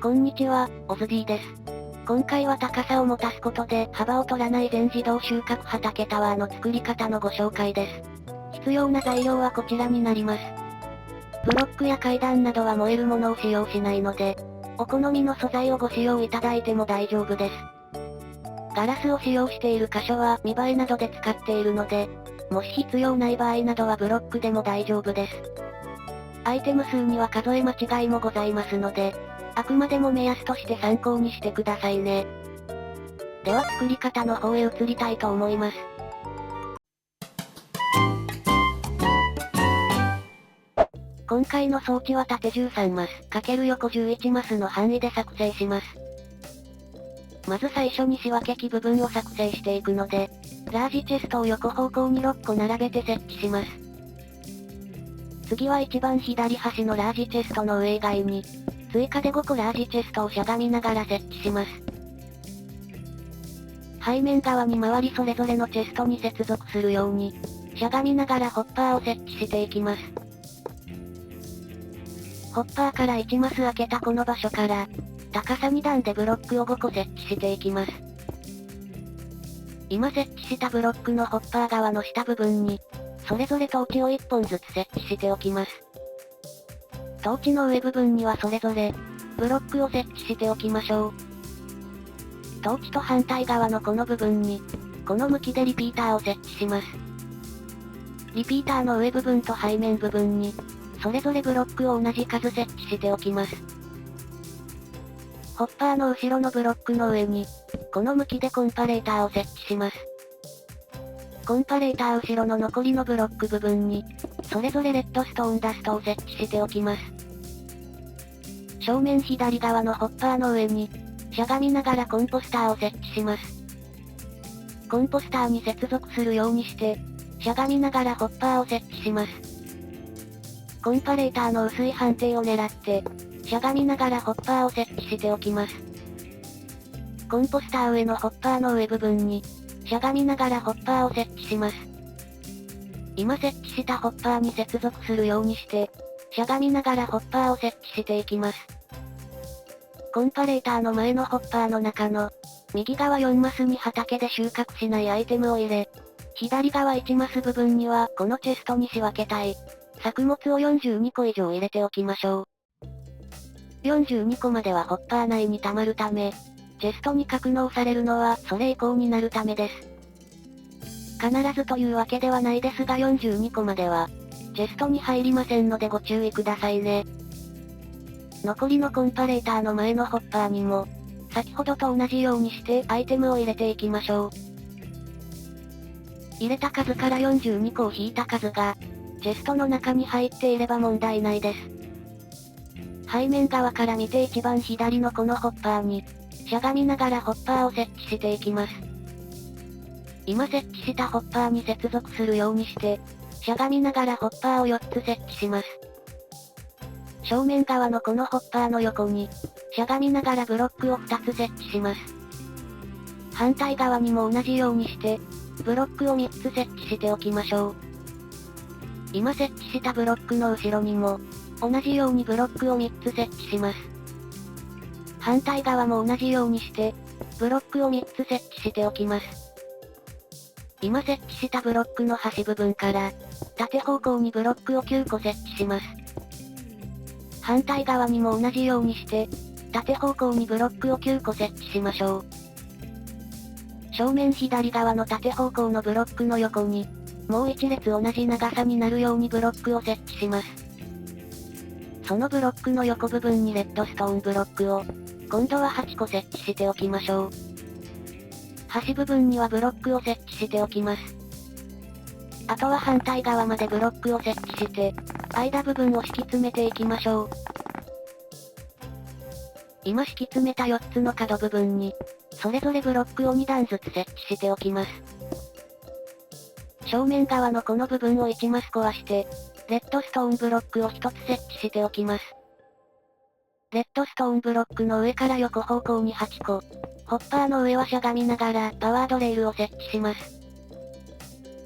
こんにちは、オズ D です。今回は高さを持たすことで幅を取らない全自動収穫畑タワーの作り方のご紹介です。必要な材料はこちらになります。ブロックや階段などは燃えるものを使用しないので、お好みの素材をご使用いただいても大丈夫です。ガラスを使用している箇所は見栄えなどで使っているので、もし必要ない場合などはブロックでも大丈夫です。アイテム数には数え間違いもございますので、あくまでも目安として参考にしてくださいね。では作り方の方へ移りたいと思います。今回の装置は縦13マス×横11マスの範囲で作成します。まず最初に仕分け機部分を作成していくので、ラージチェストを横方向に6個並べて設置します。次は一番左端のラージチェストの上以外に、追加で5個ラージチェストをしゃがみながら設置します。背面側に回りそれぞれのチェストに接続するように、しゃがみながらホッパーを設置していきます。ホッパーから1マス開けたこの場所から、高さ2段でブロックを5個設置していきます。今設置したブロックのホッパー側の下部分に、それぞれトーチを1本ずつ設置しておきます。トーチの上部分にはそれぞれ、ブロックを設置しておきましょう。トーチと反対側のこの部分に、この向きでリピーターを設置します。リピーターの上部分と背面部分に、それぞれブロックを同じ数設置しておきます。ホッパーの後ろのブロックの上に、この向きでコンパレーターを設置します。コンパレーター後ろの残りのブロック部分に、それぞれレッドストーンダストを設置しておきます。正面左側のホッパーの上に、しゃがみながらコンポスターを設置します。コンポスターに接続するようにして、しゃがみながらホッパーを設置します。コンパレーターの薄い判定を狙って、しゃがみながらホッパーを設置しておきます。コンポスター上のホッパーの上部分に、しゃがみながらホッパーを設置します。今設置したホッパーに接続するようにして、しゃがみながらホッパーを設置していきます。コンパレーターの前のホッパーの中の、右側4マスに畑で収穫しないアイテムを入れ、左側1マス部分にはこのチェストに仕分けたい、作物を42個以上入れておきましょう。42個まではホッパー内に溜まるため、チェストに格納されるのはそれ以降になるためです。必ずというわけではないですが42個までは、チェストに入りませんのでご注意くださいね。残りのコンパレーターの前のホッパーにも、先ほどと同じようにしてアイテムを入れていきましょう。入れた数から42個を引いた数が、チェストの中に入っていれば問題ないです。背面側から見て一番左のこのホッパーに、しゃがみながらホッパーを設置していきます。今設置したホッパーに接続するようにして、しゃがみながらホッパーを4つ設置します。正面側のこのホッパーの横に、しゃがみながらブロックを2つ設置します。反対側にも同じようにして、ブロックを3つ設置しておきましょう。今設置したブロックの後ろにも、同じようにブロックを3つ設置します。反対側も同じようにして、ブロックを3つ設置しておきます。今設置したブロックの端部分から、縦方向にブロックを9個設置します。反対側にも同じようにして、縦方向にブロックを9個設置しましょう。正面左側の縦方向のブロックの横に、もう一列同じ長さになるようにブロックを設置します。そのブロックの横部分にレッドストーンブロックを、今度は8個設置しておきましょう。端部分にはブロックを設置しておきます。あとは反対側までブロックを設置して、間部分を敷き詰めていきましょう。今敷き詰めた4つの角部分に、それぞれブロックを2段ずつ設置しておきます。正面側のこの部分を1マス壊して、レッドストーンブロックを1つ設置しておきます。レッドストーンブロックの上から横方向に8個、ホッパーの上はしゃがみながらパワードレールを設置します。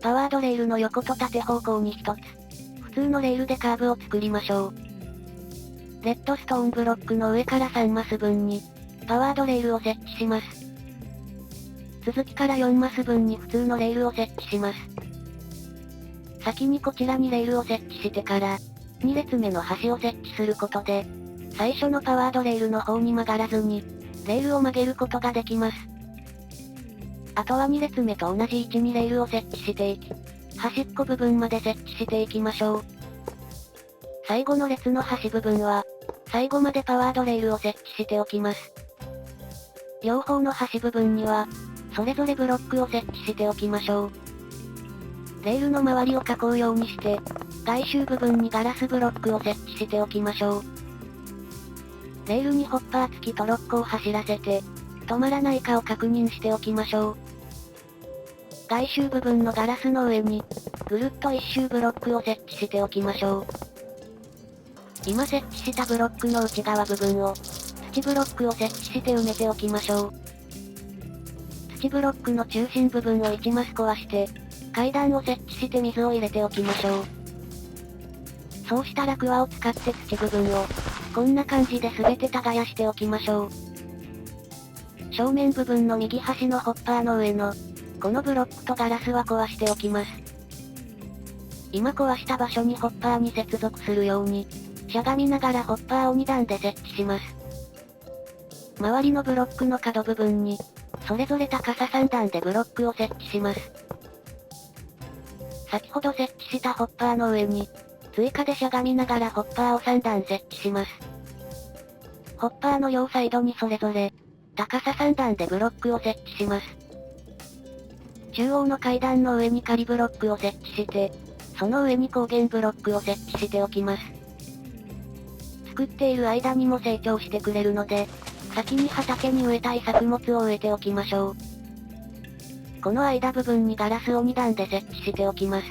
パワードレールの横と縦方向に1つ、普通のレールでカーブを作りましょう。レッドストーンブロックの上から3マス分に、パワードレールを設置します。続きから4マス分に普通のレールを設置します。先にこちらにレールを設置してから、2列目の端を設置することで、最初のパワードレールの方に曲がらずに、レールを曲げることができます。あとは2列目と同じ位置にレールを設置していき、端っこ部分まで設置していきましょう。最後の列の端部分は、最後までパワードレールを設置しておきます。両方の端部分には、それぞれブロックを設置しておきましょう。レールの周りを囲うようにして、外周部分にガラスブロックを設置しておきましょう。レールにホッパー付きトロッコを走らせて、止まらないかを確認しておきましょう。外周部分のガラスの上に、ぐるっと一周ブロックを設置しておきましょう。今設置したブロックの内側部分を、土ブロックを設置して埋めておきましょう。土ブロックの中心部分を1マス壊して、階段を設置して水を入れておきましょう。そうしたらクワを使って土部分を、こんな感じで全て耕しておきましょう。正面部分の右端のホッパーの上の、このブロックとガラスは壊しておきます。今壊した場所にホッパーに接続するように、しゃがみながらホッパーを2段で設置します。周りのブロックの角部分に、それぞれ高さ3段でブロックを設置します。先ほど設置したホッパーの上に、追加でしゃがみながらホッパーを3段設置します。ホッパーの両サイドにそれぞれ、高さ3段でブロックを設置します。中央の階段の上に仮ブロックを設置して、その上に光源ブロックを設置しておきます。作っている間にも成長してくれるので、先に畑に植えたい作物を植えておきましょう。この間部分にガラスを2段で設置しておきます。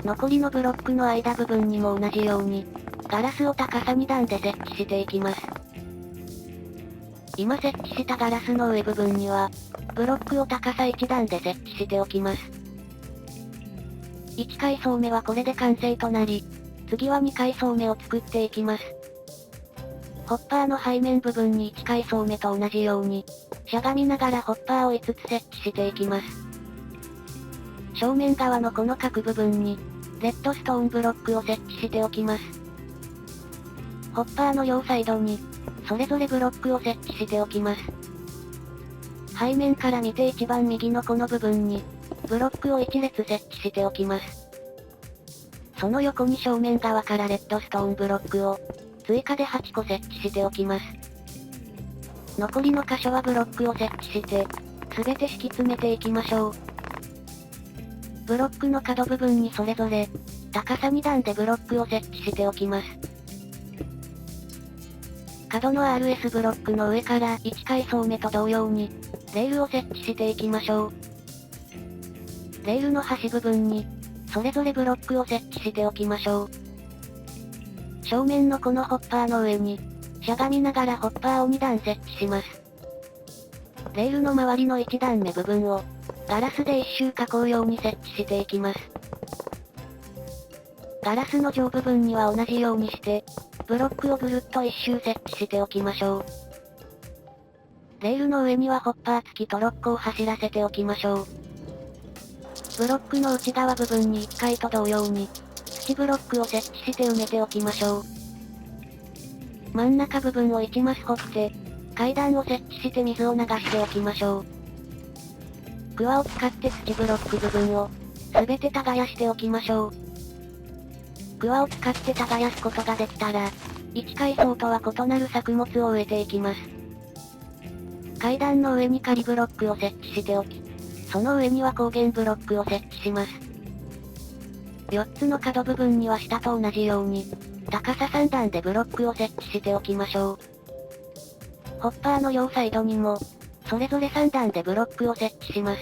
残りのブロックの間部分にも同じように、ガラスを高さ2段で設置していきます。今設置したガラスの上部分には、ブロックを高さ1段で設置しておきます。1階層目はこれで完成となり、次は2階層目を作っていきます。ホッパーの背面部分に1階層目と同じように、しゃがみながらホッパーを5つ設置していきます。正面側のこの角部分に、レッドストーンブロックを設置しておきます。ホッパーの両サイドに、それぞれブロックを設置しておきます。背面から見て一番右のこの部分に、ブロックを1列設置しておきます。その横に正面側からレッドストーンブロックを、追加で8個設置しておきます。残りの箇所はブロックを設置して、すべて敷き詰めていきましょう。ブロックの角部分にそれぞれ、高さ2段でブロックを設置しておきます。角の RS ブロックの上から1階層目と同様に、レールを設置していきましょう。レールの端部分に、それぞれブロックを設置しておきましょう。正面のこのホッパーの上に、しゃがみながらホッパーを2段設置します。レールの周りの1段目部分を、ガラスで一周囲うように設置していきます。ガラスの上部分には同じようにして、ブロックをぐるっと一周設置しておきましょう。レールの上にはホッパー付きトロッコを走らせておきましょう。ブロックの内側部分に1階と同様に、土ブロックを設置して埋めておきましょう。真ん中部分を1マス掘って、階段を設置して水を流しておきましょう。クワを使って土ブロック部分を、すべて耕しておきましょう。クワを使って耕すことができたら、1階層とは異なる作物を植えていきます。階段の上に仮ブロックを設置しておき、その上には光源ブロックを設置します。4つの角部分には下と同じように、高さ3段でブロックを設置しておきましょう。ホッパーの両サイドにも、それぞれ3段でブロックを設置します。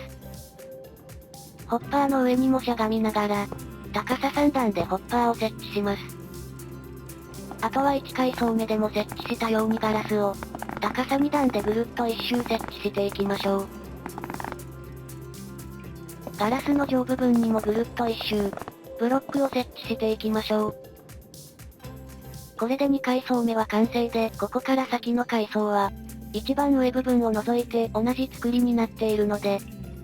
ホッパーの上にもしゃがみながら、高さ3段でホッパーを設置します。あとは1階層目でも設置したようにガラスを、高さ2段でぐるっと一周設置していきましょう。ガラスの上部分にもぐるっと一周、ブロックを設置していきましょう。これで2階層目は完成で、ここから先の階層は、一番上部分を除いて同じ作りになっているので、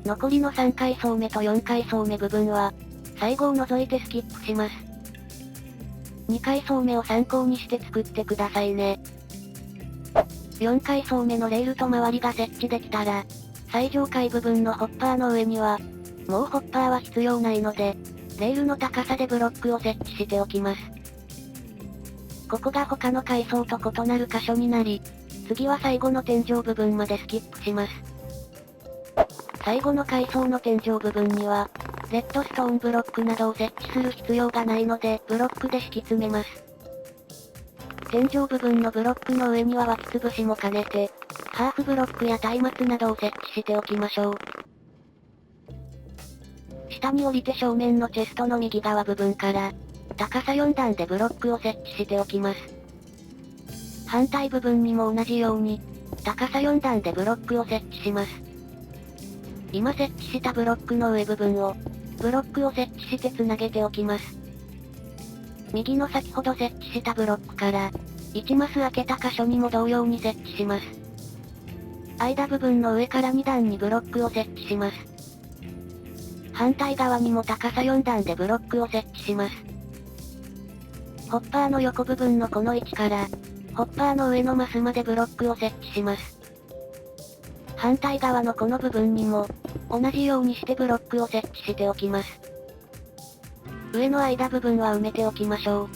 残りの3階層目と4階層目部分は、最後を除いてスキップします。2階層目を参考にして作ってくださいね。4階層目のレールと周りが設置できたら、最上階部分のホッパーの上には、もうホッパーは必要ないので、レールの高さでブロックを設置しておきます。ここが他の階層と異なる箇所になり、次は最後の天井部分までスキップします。最後の階層の天井部分には、レッドストーンブロックなどを設置する必要がないので、ブロックで敷き詰めます。天井部分のブロックの上には湧き潰しも兼ねて、ハーフブロックや松明などを設置しておきましょう。下に降りて正面のチェストの右側部分から、高さ4段でブロックを設置しておきます。反対部分にも同じように、高さ4段でブロックを設置します。今設置したブロックの上部分を、ブロックを設置してつなげておきます。右の先ほど設置したブロックから、1マス開けた箇所にも同様に設置します。間部分の上から2段にブロックを設置します。反対側にも高さ4段でブロックを設置します。ホッパーの横部分のこの位置から、ホッパーの上のマスまでブロックを設置します。反対側のこの部分にも、同じようにしてブロックを設置しておきます。上の間部分は埋めておきましょう。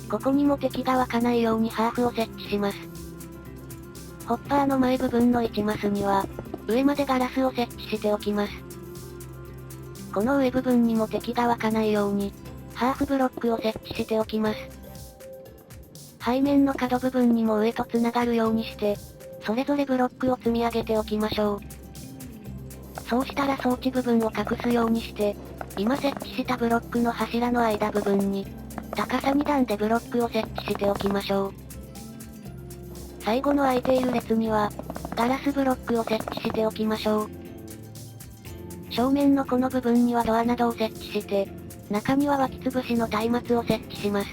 ここにも敵が湧かないようにハーフを設置します。ホッパーの前部分の1マスには、上までガラスを設置しておきます。この上部分にも敵が湧かないように、ハーフブロックを設置しておきます。背面の角部分にも上と繋がるようにして、それぞれブロックを積み上げておきましょう。そうしたら装置部分を隠すようにして、今設置したブロックの柱の間部分に、高さ2段でブロックを設置しておきましょう。最後の空いている列には、ガラスブロックを設置しておきましょう。正面のこの部分にはドアなどを設置して、中には湧き潰しの松明を設置します。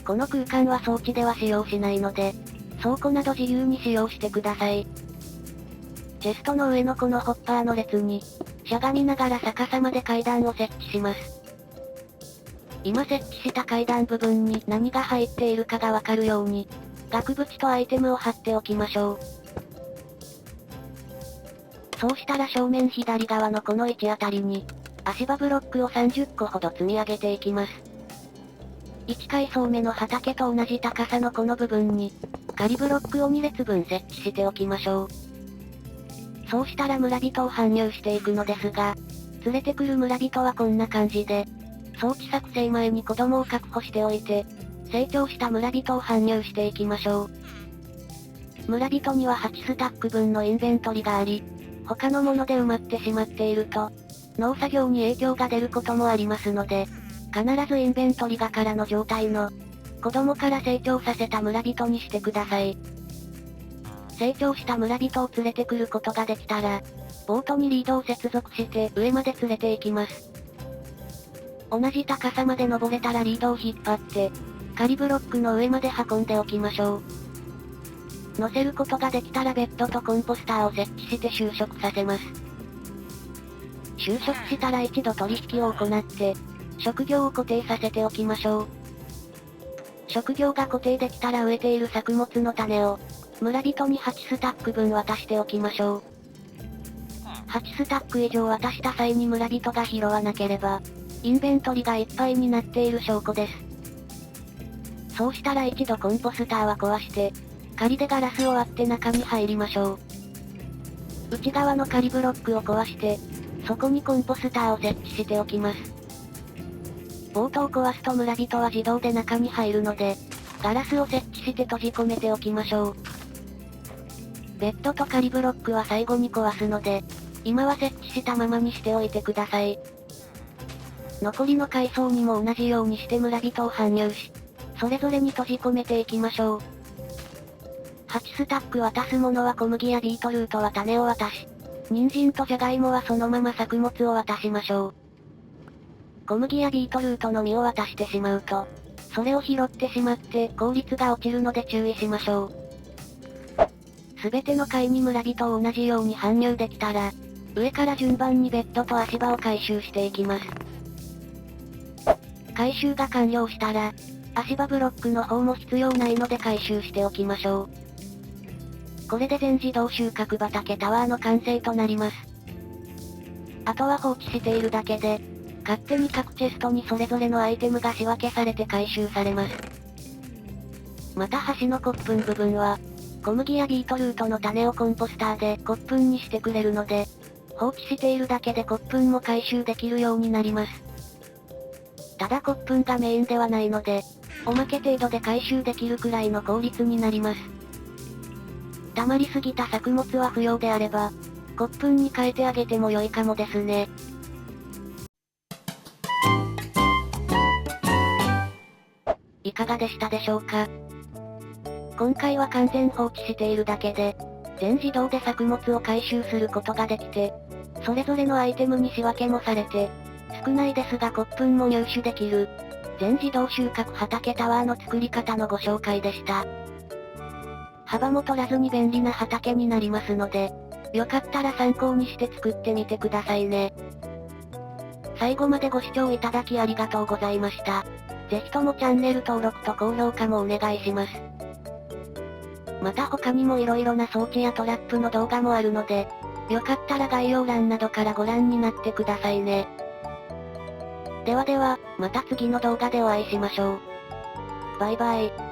この空間は装置では使用しないので、倉庫など自由に使用してください。チェストの上のこのホッパーの列に、しゃがみながら逆さまで階段を設置します。今設置した階段部分に何が入っているかがわかるように、額縁とアイテムを貼っておきましょう。そうしたら正面左側のこの位置あたりに、足場ブロックを30個ほど積み上げていきます。1階層目の畑と同じ高さのこの部分に、仮ブロックを2列分設置しておきましょう。そうしたら村人を搬入していくのですが、連れてくる村人はこんな感じで、装置作成前に子供を確保しておいて、成長した村人を搬入していきましょう。村人には8スタック分のインベントリがあり、他のもので埋まってしまっていると、農作業に影響が出ることもありますので、必ずインベントリが空の状態の、子供から成長させた村人にしてください。成長した村人を連れてくることができたら、ボートにリードを接続して上まで連れて行きます。同じ高さまで登れたらリードを引っ張って、仮ブロックの上まで運んでおきましょう。乗せることができたらベッドとコンポスターを設置して就職させます。就職したら一度取引を行って、職業を固定させておきましょう。職業が固定できたら植えている作物の種を、村人に8スタック分渡しておきましょう。8スタック以上渡した際に村人が拾わなければ、インベントリがいっぱいになっている証拠です。そうしたら一度コンポスターは壊して、仮でガラスを割って中に入りましょう。内側の仮ブロックを壊して、そこにコンポスターを設置しておきます。ボートを壊すと村人は自動で中に入るので、ガラスを設置して閉じ込めておきましょう。ベッドと仮ブロックは最後に壊すので、今は設置したままにしておいてください。残りの階層にも同じようにして村人を搬入し、それぞれに閉じ込めていきましょう。8スタック渡すものは小麦やビートルートは種を渡し、人参とジャガイモはそのまま作物を渡しましょう。小麦やビートルートの実を渡してしまうと、それを拾ってしまって効率が落ちるので注意しましょう。すべての階に村人を同じように搬入できたら、上から順番にベッドと足場を回収していきます。回収が完了したら、足場ブロックの方も必要ないので回収しておきましょう。これで全自動収穫畑タワーの完成となります。あとは放置しているだけで、勝手に各チェストにそれぞれのアイテムが仕分けされて回収されます。また端の骨粉部分は、小麦やビートルートの種をコンポスターで骨粉にしてくれるので、放置しているだけで骨粉も回収できるようになります。ただ骨粉がメインではないので、おまけ程度で回収できるくらいの効率になります。溜まりすぎた作物は不要であれば、骨粉に変えてあげても良いかもですね。いかがでしたでしょうか？今回は完全放置しているだけで、全自動で作物を回収することができて、それぞれのアイテムに仕分けもされて、少ないですが骨粉も入手できる、全自動収穫畑タワーの作り方のご紹介でした。幅も取らずに便利な畑になりますので、よかったら参考にして作ってみてくださいね。最後までご視聴いただきありがとうございました。ぜひともチャンネル登録と高評価もお願いします。また他にも色々な装置やトラップの動画もあるので、よかったら概要欄などからご覧になってくださいね。ではでは、また次の動画でお会いしましょう。バイバイ。